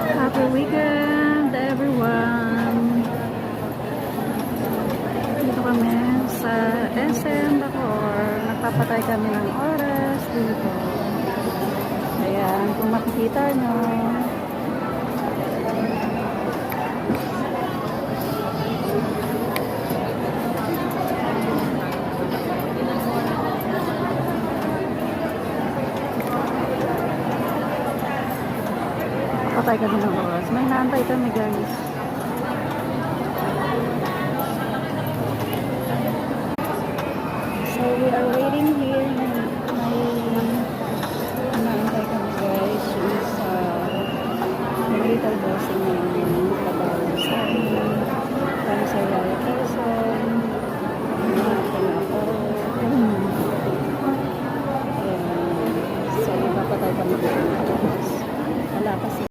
Happy weekend, everyone! Dito kami sa SM Bacoor. Nagpapatay kami ng oras dito. Ayan, kung makikita nyo. Patay kami ng oras. May naantay kami, guys. So we are waiting here. May naantay kami, guys. Is little bossing namin trabaho sa amin. Kami sa Yaya Quezon.